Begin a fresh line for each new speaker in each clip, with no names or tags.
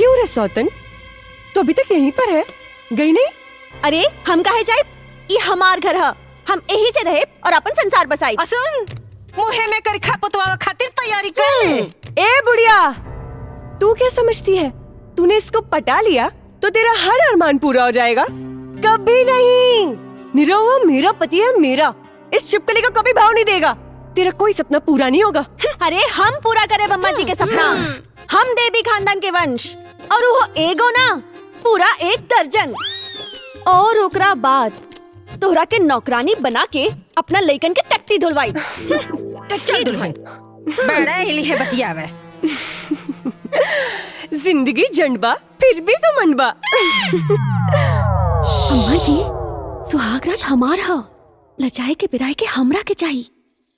क्यों रे सौतन, तो अभी तक यहीं पर है, गई नहीं?
अरे हम काहे जाए, ये हमार घर है, हम यही से रहे और अपन संसार बसाई।
सुन, मुहे में कर खा पतवावा खातिर तैयारी कर ले।
ए बुढ़िया, तू क्या समझती है तूने इसको पटा लिया तो तेरा हर अरमान पूरा हो जाएगा? कभी नहीं। नीरव मेरा पति है, मेरा। इस छिपकली को कभी भाव नहीं देगा। तेरा कोई सपना पूरा नहीं होगा।
अरे हम पूरा करे बम्मा जी के सपना। हम देवी खानदान के वंश और वो एगो ना पूरा 1 दर्जन। और ओकरा बाद तोहरा के नौकरानी बना के अपना लइकन के टट्टी धुलवाई।
चल दुल्हन, बड़ा हिली है बतियावे।
जिंदगी जंडबा फिर भी घमंडबा।
अम्मा जी, सुहाग रात हमार ह, लजाए के बिराए के हमरा के चाहिए।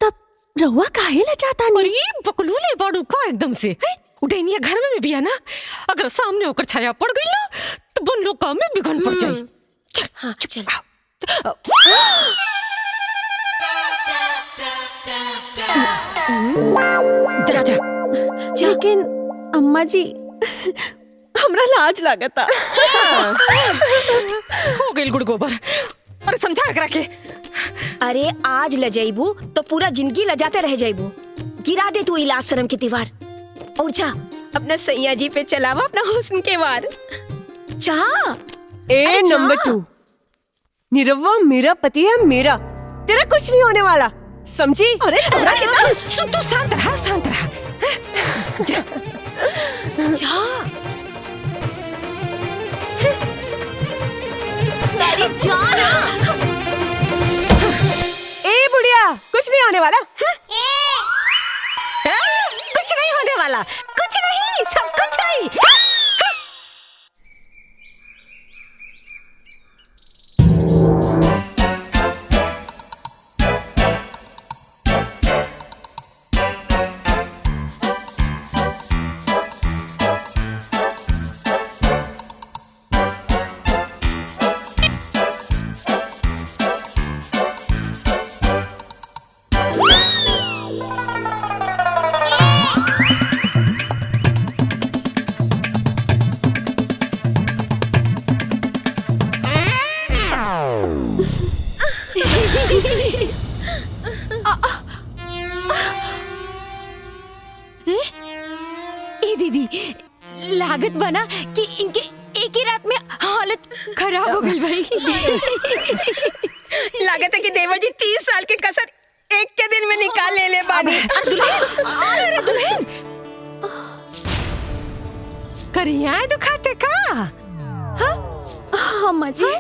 तब रहुआ काहे लजाता नहीं?
अरे बकलूले बाड़ू का एकदम से। उठैनिया घर में भी है ना, अगर सामने होकर छाया पड़ गई ना तो बन लोग काम में बिगड़ पड़ जाए। चल
हाँ चल।
जा जा।
लेकिन अम्मा जी हमरा लाज लागता।
हो गई गुड़ गोबर। और समझा करा के।
अरे आज लजाइबू तो पूरा जिंदगी लजाते रह जाइबू। गिरा दे तू इलाज शर्म की दीवार और जा अपना सैया जी पे चलावा अपना हुस्न के वार। जा।
ए नंबर 2, नीरव मेरा पति है, मेरा। तेरा कुछ नहीं होने वाला, समझी?
अरे हमरा कितना
तू शांत रहा, शांत रहा। जा
जा। अरे जा ना।
ए बुढ़िया, कुछ नहीं होने वाला।
कुछ नहीं होने वाला, कुछ नहीं, सब कुछ है।
दीदी लागत बना कि इनके एक ही रात में हालत खराब हो गई भाई।
लागत है कि देवर जी 30 साल के कसर एक के दिन में निकाल ले बानी। अरे दुल्हन, करिया दुखाते का?
हाँ अम्मा जी,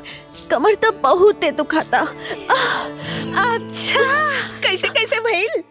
कमर तो बहुत दुखाता।
अच्छा, कैसे कैसे भइल?